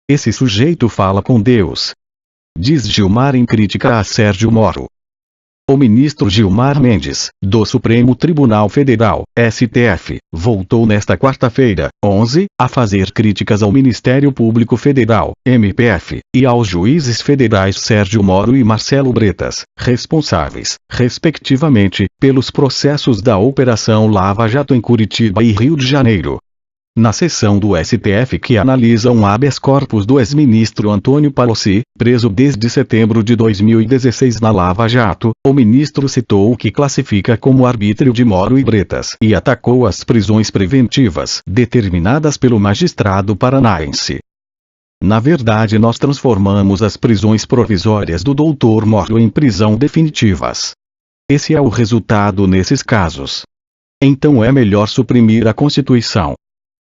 Esse sujeito fala com Deus. Diz Gilmar em crítica a Sérgio Moro. O ministro Gilmar Mendes, do Supremo Tribunal Federal, STF, voltou nesta quarta-feira, 11, a fazer críticas ao Ministério Público Federal, MPF, e aos juízes federais Sérgio Moro e Marcelo Bretas, responsáveis, respectivamente, pelos processos da Operação Lava Jato em Curitiba e Rio de Janeiro. Na sessão do STF que analisa um habeas corpus do ex-ministro Antônio Palocci, preso desde setembro de 2016 na Lava Jato, o ministro citou o que classifica como arbítrio de Moro e Bretas e atacou as prisões preventivas determinadas pelo magistrado paranaense. Na verdade, nós transformamos as prisões provisórias do Dr. Moro em prisão definitivas. Esse é o resultado nesses casos. Então é melhor suprimir a Constituição.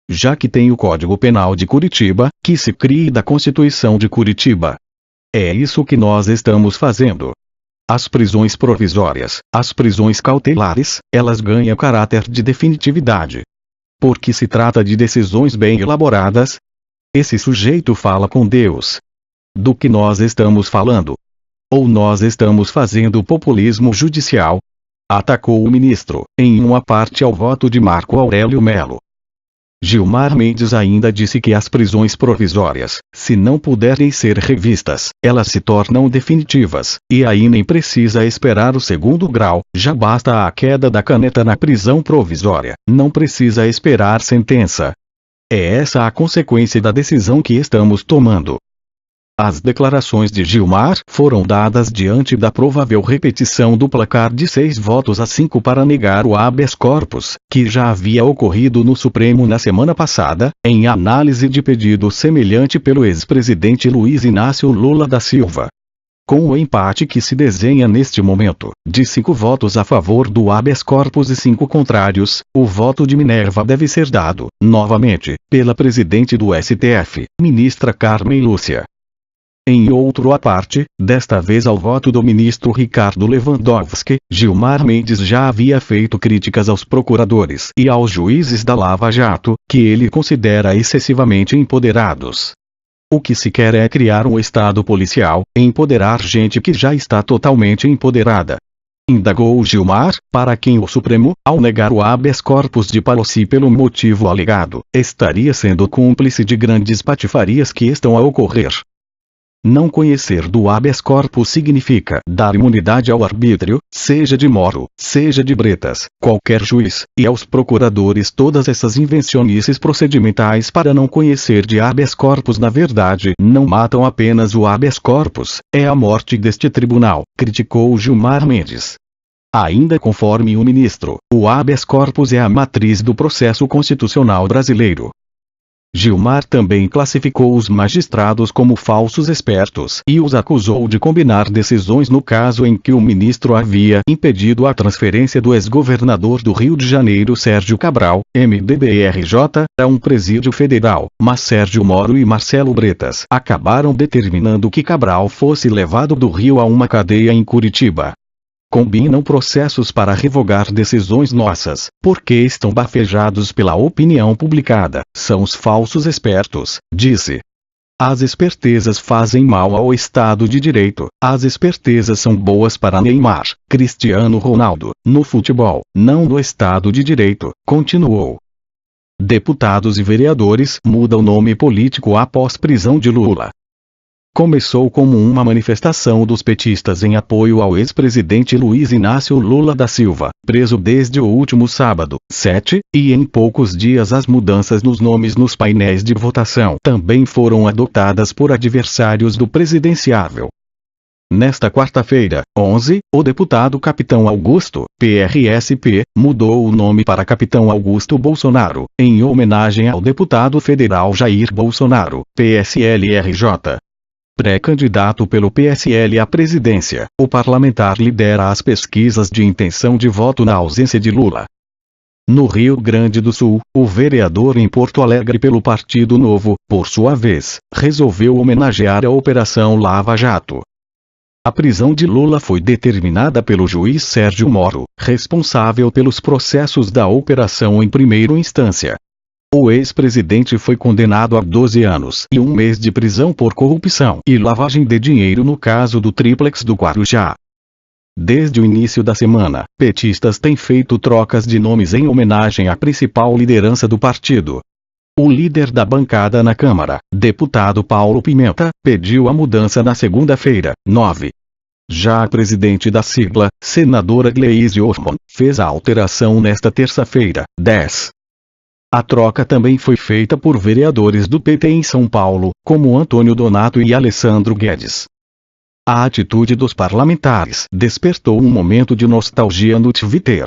Já que tem o Código Penal de Curitiba, que se crie da Constituição de Curitiba. É isso que nós estamos fazendo. As prisões provisórias, as prisões cautelares, elas ganham caráter de definitividade. Porque se trata de decisões bem elaboradas. Esse sujeito fala com Deus. Do que nós estamos falando? Ou nós estamos fazendo populismo judicial? Atacou o ministro, em uma parte ao voto de Marco Aurélio Melo. Gilmar Mendes ainda disse que as prisões provisórias, se não puderem ser revistas, elas se tornam definitivas, e aí nem precisa esperar o segundo grau, já basta a queda da caneta na prisão provisória, não precisa esperar sentença. É essa a consequência da decisão que estamos tomando. As declarações de Gilmar foram dadas diante da provável repetição do placar de 6-5 para negar o habeas corpus, que já havia ocorrido no Supremo na semana passada, em análise de pedido semelhante pelo ex-presidente Luiz Inácio Lula da Silva. Com o empate que se desenha neste momento, de 5 votos a favor do habeas corpus e 5 contrários, o voto de Minerva deve ser dado, novamente, pela presidente do STF, ministra Carmen Lúcia. Em outro à parte, desta vez ao voto do ministro Ricardo Lewandowski, Gilmar Mendes já havia feito críticas aos procuradores e aos juízes da Lava Jato, que ele considera excessivamente empoderados. O que se quer é criar um estado policial, empoderar gente que já está totalmente empoderada. Indagou Gilmar, para quem o Supremo, ao negar o habeas corpus de Palocci pelo motivo alegado, estaria sendo cúmplice de grandes patifarias que estão a ocorrer. Não conhecer do habeas corpus significa dar imunidade ao arbítrio, seja de Moro, seja de Bretas, qualquer juiz, e aos procuradores todas essas invencionices procedimentais para não conhecer de habeas corpus na verdade não matam apenas o habeas corpus, é a morte deste tribunal, criticou Gilmar Mendes. Ainda conforme o ministro, o habeas corpus é a matriz do processo constitucional brasileiro. Gilmar também classificou os magistrados como falsos espertos e os acusou de combinar decisões no caso em que o ministro havia impedido a transferência do ex-governador do Rio de Janeiro Sérgio Cabral, MDBRJ, a um presídio federal, mas Sérgio Moro e Marcelo Bretas acabaram determinando que Cabral fosse levado do Rio a uma cadeia em Curitiba. Combinam processos para revogar decisões nossas, porque estão bafejados pela opinião publicada, são os falsos espertos, disse. As espertezas fazem mal ao Estado de Direito, as espertezas são boas para Neymar, Cristiano Ronaldo, no futebol, não no Estado de Direito, continuou. Deputados e vereadores mudam nome político após prisão de Lula. Começou como uma manifestação dos petistas em apoio ao ex-presidente Luiz Inácio Lula da Silva, preso desde o último sábado, 7, e em poucos dias as mudanças nos nomes nos painéis de votação também foram adotadas por adversários do presidenciável. Nesta quarta-feira, 11, o deputado Capitão Augusto, PRSP, mudou o nome para Capitão Augusto Bolsonaro, em homenagem ao deputado federal Jair Bolsonaro, PSL-RJ. Pré-candidato pelo PSL à presidência, o parlamentar lidera as pesquisas de intenção de voto na ausência de Lula. No Rio Grande do Sul, o vereador em Porto Alegre pelo Partido Novo, por sua vez, resolveu homenagear a Operação Lava Jato. A prisão de Lula foi determinada pelo juiz Sérgio Moro, responsável pelos processos da operação em primeira instância. O ex-presidente foi condenado a 12 anos e 1 mês de prisão por corrupção e lavagem de dinheiro no caso do Tríplex do Guarujá. Desde o início da semana, petistas têm feito trocas de nomes em homenagem à principal liderança do partido. O líder da bancada na Câmara, deputado Paulo Pimenta, pediu a mudança na segunda-feira, 9. Já a presidente da sigla, senadora Gleisi Hoffmann, fez a alteração nesta terça-feira, 10. A troca também foi feita por vereadores do PT em São Paulo, como Antônio Donato e Alessandro Guedes. A atitude dos parlamentares despertou um momento de nostalgia no Twitter.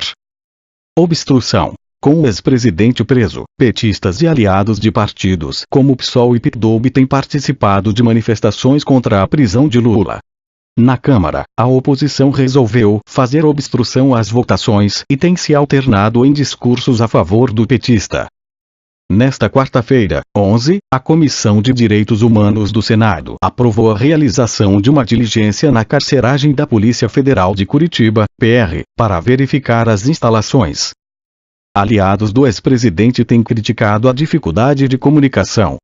Obstrução. Com o ex-presidente preso, petistas e aliados de partidos como PSOL e PCdoB têm participado de manifestações contra a prisão de Lula. Na Câmara, a oposição resolveu fazer obstrução às votações e tem se alternado em discursos a favor do petista. Nesta quarta-feira, 11, a Comissão de Direitos Humanos do Senado aprovou a realização de uma diligência na carceragem da Polícia Federal de Curitiba, PR, para verificar as instalações. Aliados do ex-presidente têm criticado a dificuldade de comunicação.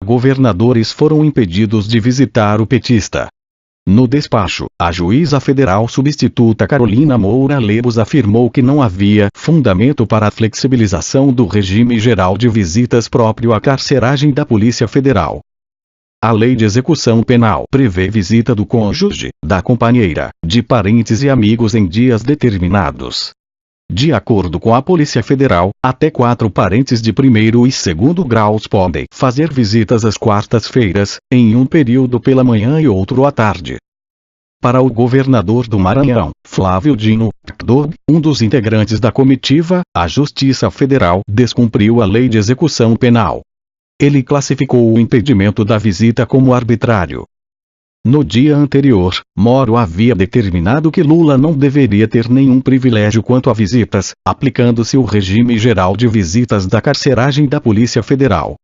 Governadores foram impedidos de visitar o petista. No despacho, a juíza federal substituta Carolina Moura Lebos afirmou que não havia fundamento para a flexibilização do regime geral de visitas próprio à carceragem da Polícia Federal. A Lei de Execução Penal prevê visita do cônjuge, da companheira, de parentes e amigos em dias determinados. De acordo com a Polícia Federal, até 4 parentes de primeiro e segundo graus podem fazer visitas às quartas-feiras, em um período pela manhã e outro à tarde. Para o governador do Maranhão, Flávio Dino, PCdoB, um dos integrantes da comitiva, a Justiça Federal descumpriu a Lei de Execução Penal. Ele classificou o impedimento da visita como arbitrário. No dia anterior, Moro havia determinado que Lula não deveria ter nenhum privilégio quanto a visitas, aplicando-se o regime geral de visitas da carceragem da Polícia Federal.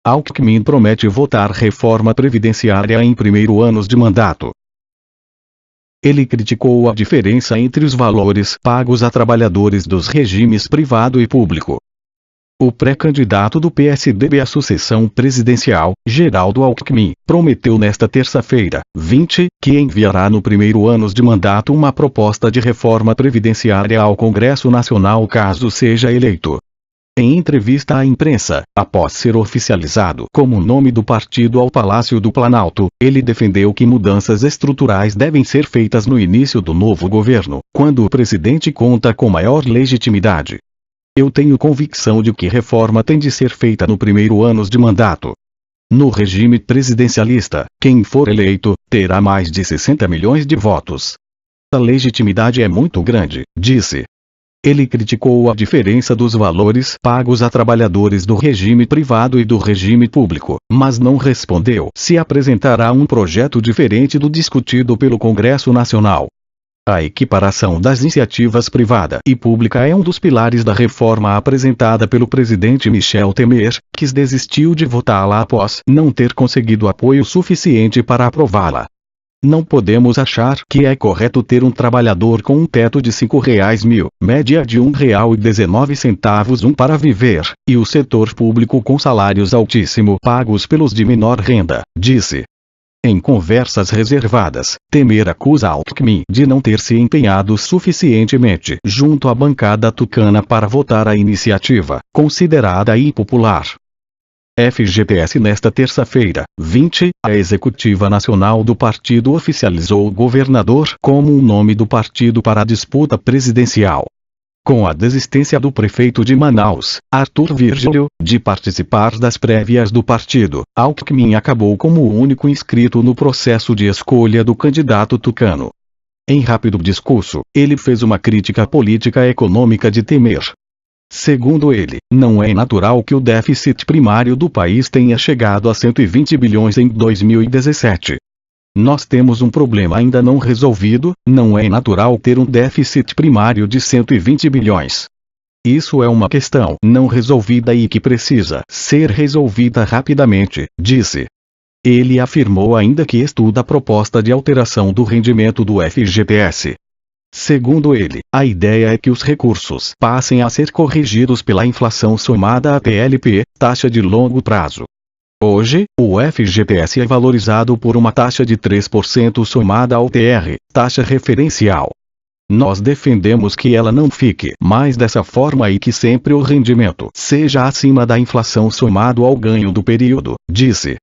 Alckmin promete votar reforma previdenciária em primeiro ano de mandato. Ele criticou a diferença entre os valores pagos a trabalhadores dos regimes privado e público. O pré-candidato do PSDB à sucessão presidencial, Geraldo Alckmin, prometeu nesta terça-feira, 20, que enviará no primeiro ano de mandato uma proposta de reforma previdenciária ao Congresso Nacional caso seja eleito. Em entrevista à imprensa, após ser oficializado como nome do partido ao Palácio do Planalto, ele defendeu que mudanças estruturais devem ser feitas no início do novo governo, quando o presidente conta com maior legitimidade. Eu tenho convicção de que reforma tem de ser feita no primeiro ano de mandato. No regime presidencialista, quem for eleito, terá mais de 60 milhões de votos. A legitimidade é muito grande, disse. Ele criticou a diferença dos valores pagos a trabalhadores do regime privado e do regime público, mas não respondeu se apresentará um projeto diferente do discutido pelo Congresso Nacional. A equiparação das iniciativas privada e pública é um dos pilares da reforma apresentada pelo presidente Michel Temer, que desistiu de votá-la após não ter conseguido apoio suficiente para aprová-la. Não podemos achar que é correto ter um trabalhador com um teto de R$5.000, média de R$1,19 para viver, e o setor público com salários altíssimos pagos pelos de menor renda, disse. Em conversas reservadas, Temer acusa Alckmin de não ter se empenhado suficientemente junto à bancada tucana para votar a iniciativa, considerada impopular. FGTS Nesta terça-feira, 20, a Executiva Nacional do Partido oficializou o governador como um nome do partido para a disputa presidencial. Com a desistência do prefeito de Manaus, Arthur Virgílio, de participar das prévias do partido, Alckmin acabou como o único inscrito no processo de escolha do candidato tucano. Em rápido discurso, ele fez uma crítica política econômica de Temer. Segundo ele, não é natural que o déficit primário do país tenha chegado a 120 bilhões em 2017. Nós temos um problema ainda não resolvido, não é natural ter um déficit primário de 120 bilhões. Isso é uma questão não resolvida e que precisa ser resolvida rapidamente, disse. Ele afirmou ainda que estuda a proposta de alteração do rendimento do FGTS. Segundo ele, a ideia é que os recursos passem a ser corrigidos pela inflação somada à TLP, taxa de longo prazo. Hoje, o FGTS é valorizado por uma taxa de 3% somada ao TR, taxa referencial. Nós defendemos que ela não fique mais dessa forma e que sempre o rendimento seja acima da inflação somado ao ganho do período, disse.